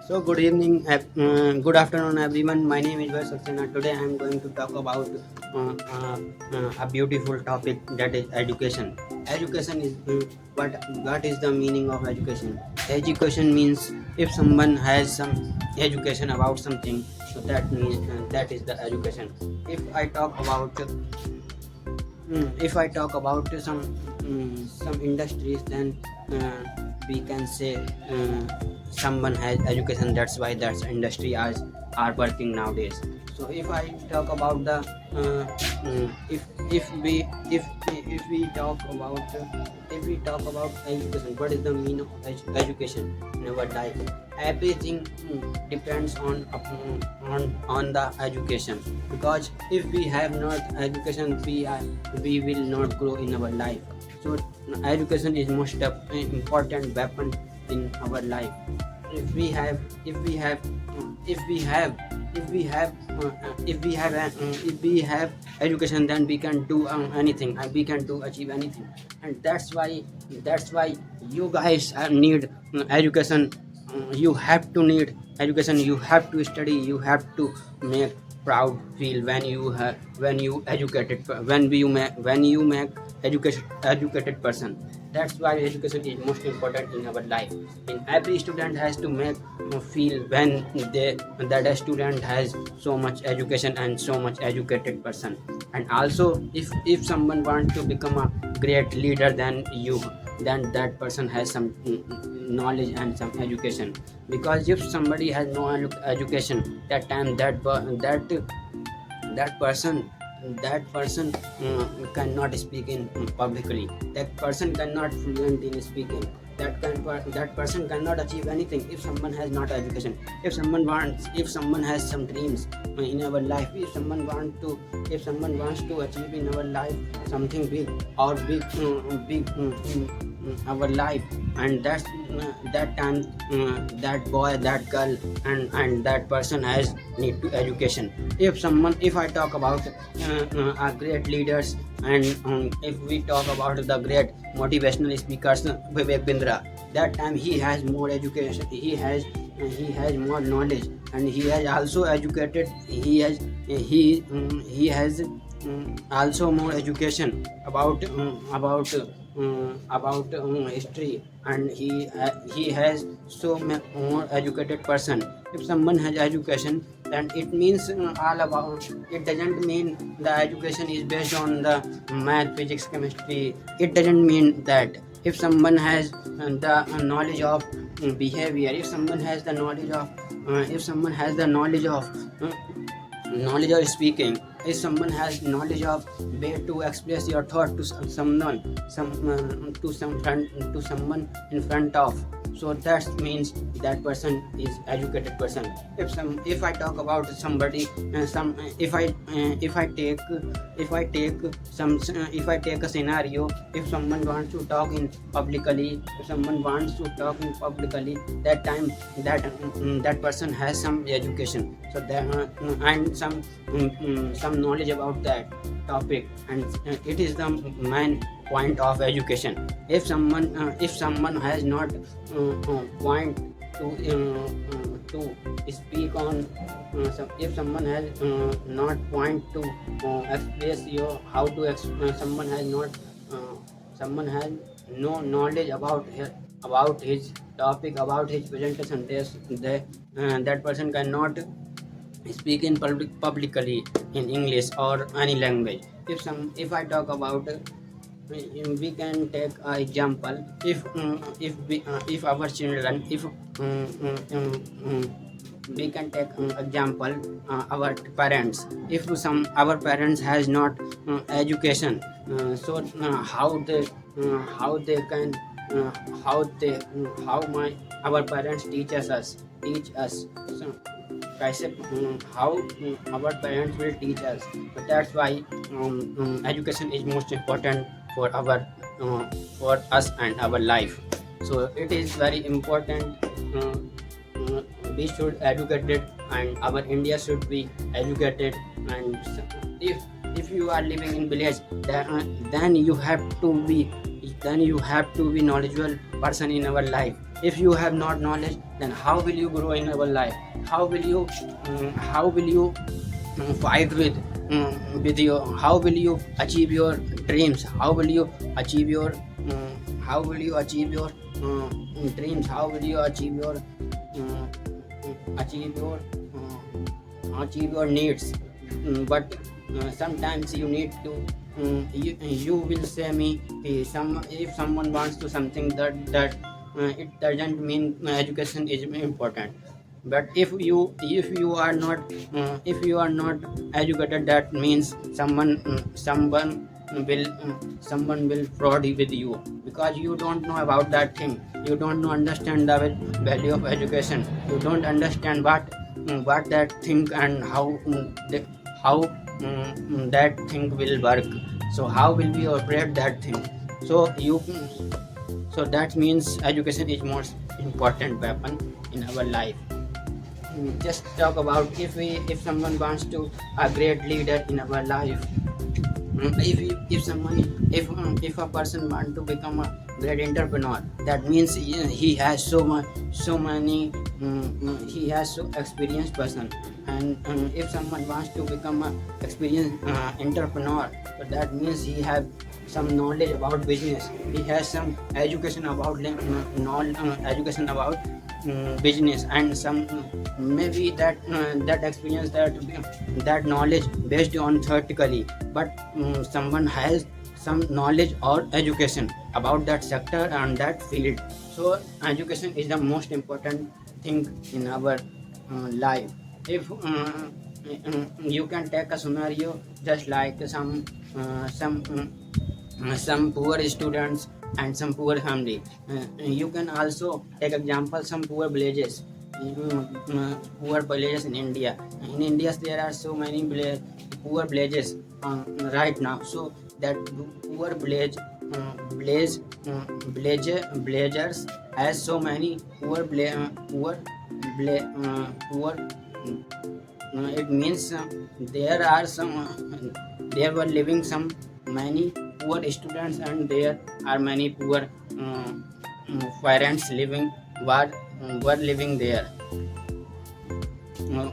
So good evening, good afternoon, everyone. My name is Vash Saxena. Today I am going to talk about a beautiful topic, that is education. Education is what is the meaning of education? Education means if someone has some education about something, so that means that is the education. If I talk about if I talk about some industries, then we can say someone has education. That's why that's industry are working nowadays. So if I talk about the if we talk about education, what is the meaning of education in our life? Everything depends on the education, because if we have not education, we will not grow in our life. So education is most important weapon in our life. If we have if we have if we have if we have if we have education, then we can do anything, and we can do achieve anything. And that's why you guys need education. You have to need education. You have to study. You have to make proud feel when you educated when you make educated person. That's why education is most important in our life. In every student has to make feel when they that a student has so much education and so much educated person. And also, if someone wants to become a great leader, then that person has some knowledge and some education. Because if somebody has no education, that time that person cannot speak in publicly. That person cannot fluent in speaking. That person cannot achieve anything if someone has not education. If someone has some dreams in our life, if someone wants to achieve in our life something big, or big our life. And that time that boy, that girl, and that person has need to education. If I talk about our great leaders, and if we talk about the great motivational speakers, Vivek Bindra, that time he has more education. He has more knowledge, and he has also educated. He has also more education about history. And he has more educated person. If someone has education, then it means all about. It doesn't mean the education is based on the math, physics, chemistry. It doesn't mean that. If someone has the knowledge of behavior, if someone has the knowledge of speaking, if someone has knowledge of way to express your thought to someone, to someone in front of, so that means that person is educated person. If I talk about somebody, some if I take a scenario. If someone wants to talk in publicly, that time that person has some education. So that and some knowledge about that topic. And it is the main point of education. If someone has not point to speak on, if someone has not point to express your how to someone has no knowledge about his topic, about his presentation. That person cannot speak in publicly in English or any language. If I talk about, we can take an example. If our children, if we can take example, our parents. If our parents has not education, so how they can how they how my our parents teach us. So कैसे how our parents will teach us. So that's why education is most important for for us and our life. So it is very important. We should educate it, and our India should be educated. And if you are living in village, then you have to be knowledgeable person in our life. if you have not knowledge, then how will you grow in our life? How will you fight with your, how will you achieve your dreams? How will you achieve your how will you achieve your dreams? How will you uh, achieve your achieve your needs? But sometimes you need to you will say me, if someone wants to something, it doesn't mean education is important. But if you are not educated, that means someone will fraud with you, because you don't know about that thing. You don't know understand the value of education. You don't understand what that thing and how that thing will work. So how will we operate that thing? So you so that means education is most important weapon in our life. Just talk about, if someone wants to a great leader in our life. If a person want to become a great entrepreneur, that means he has so many he has so experienced person. And if someone wants to become a experienced entrepreneur, so that means he have some knowledge about business. He has some education about education about business, and some maybe that experience, that knowledge based on theoretically. But someone has some knowledge or education about that sector and that field. So education is the most important thing in our life. If you can take a scenario, just like some poor students and some poor family. You can also take example some poor villages. Poor villages in India. In India, there are so many poor villages right now. So that poor villagers has so many poor. It means there were living some many poor students, and there are many poor parents were living there,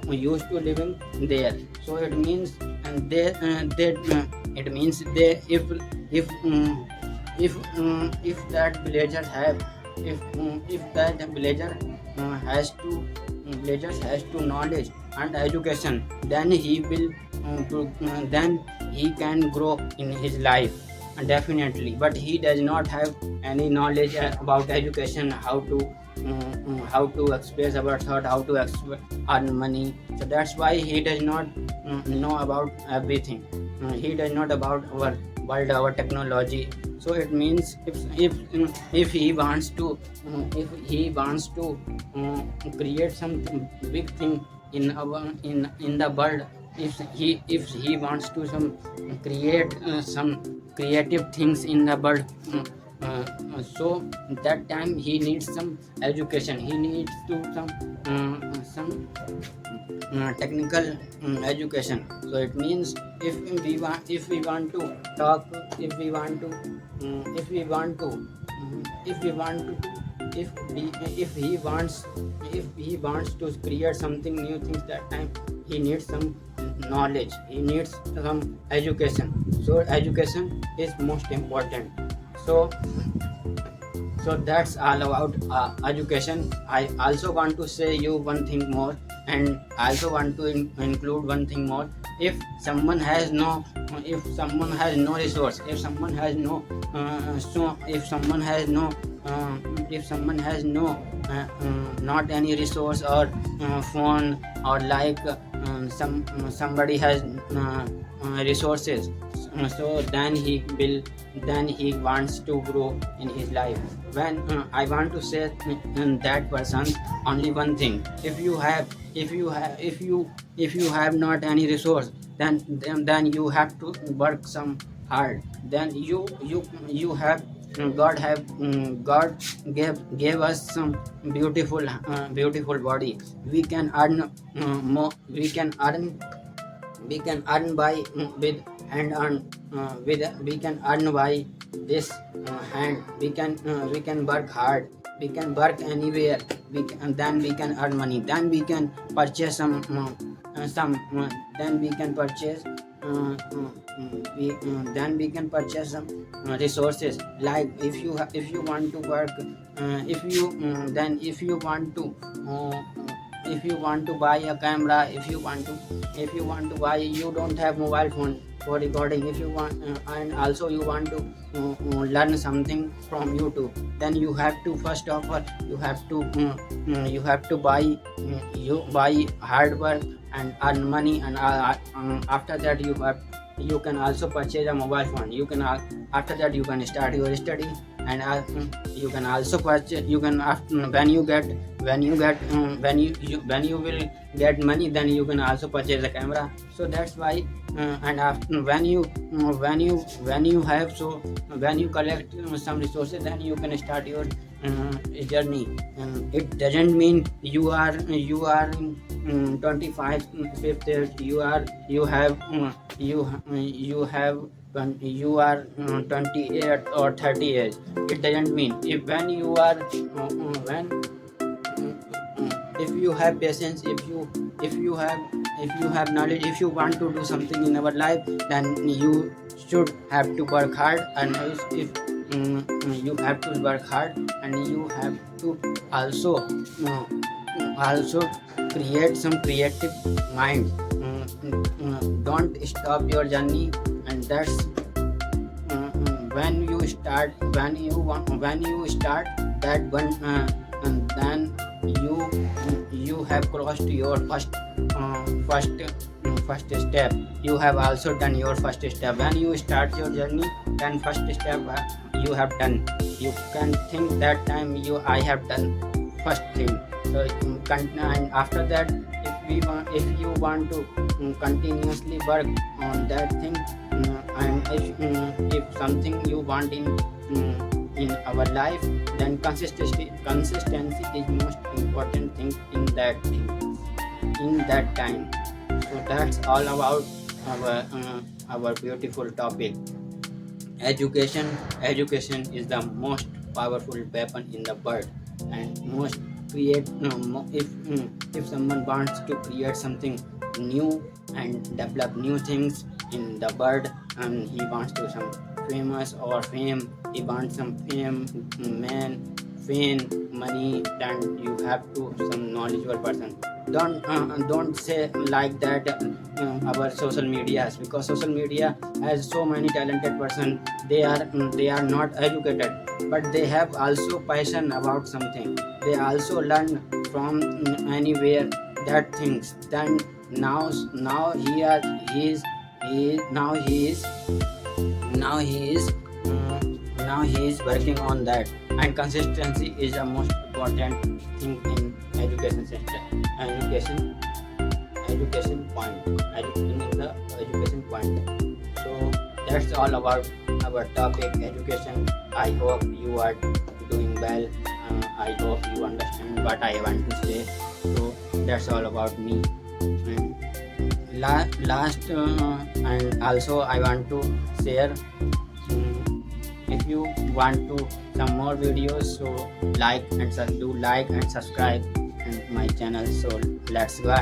used to living there. So it means, and it means they if that villager have if that villagers has to knowledge and education, then then he can grow in his life, definitely. But he does not have any knowledge about education, how to express our thought, how to earn money. So that's why he does not know about everything. He does not about our world, our technology. So it means if he wants to create some big thing in the world, if he wants to create some creative things in the world, so that time he needs some education. He needs to some technical education. So it means if we want to talk if we want to if we want to if we want to if he wants to create something new things, that time he needs some knowledge, he needs some education. So education is most important. So that's all about education. I also want to say you one thing more, and I also want to include one thing more. If someone has no resource, if someone has no not any resource or phone, or like somebody has resources, so then he wants to grow in his life. When I want to say that person only one thing: if you have not any resource, then you have to work some hard. Then you have God gave us some beautiful body. We can earn more. We can earn by with hand on with we can earn by this hand. We can work hard, we can work anywhere, and then we can earn money, then we can purchase then we can purchase then we can purchase some resources. Like if you want to work, if you want to buy a camera, if you want to buy, you don't have mobile phone for recording, if you want and also you want to learn something from YouTube, then you have to first of all you have to buy hard work and earn money, and after that you can also purchase a mobile phone. You can after that you can start your study, and you can also purchase, you can when you will get money, then you can also purchase a camera. So that's why and after when you have, so when you collect some resources, then you can start your journey. It doesn't mean you are 25 fifth, you are 28 or 30 years. It doesn't mean, if when you are if you have patience, if you have knowledge, if you want to do something in our life, then you should have to work hard, and if you have to work hard, and you have to also create some creative mind. Don't stop your journey, and that's when you start that one, and then you have crossed your first step. You have also done your first step. When you start your journey, then first step you have done. You can think that time I have done first thing. So and after that, if you want to continuously work on that thing, and if something you want in our life, then consistency is most important thing in that time. So that's all about our beautiful topic. Education is the most powerful weapon in the world, and most if someone wants to create something new and develop new things in the world, and he wants to some famous or fame, he wants some fame, money, then you have to some knowledgeable person. Don't say like that our social medias, because social media has so many talented person. They are not educated, but they have also passion about something. They also learn from anywhere that things. Then now he is working on that, and consistency is the most important thing in education system. Education point. So that's all about our topic, education. I hope you are doing well. I hope you understand what I want to say. So that's all about me. And last and also I want to share, if you want to some more videos, so do like and subscribe in my channel. So let's go.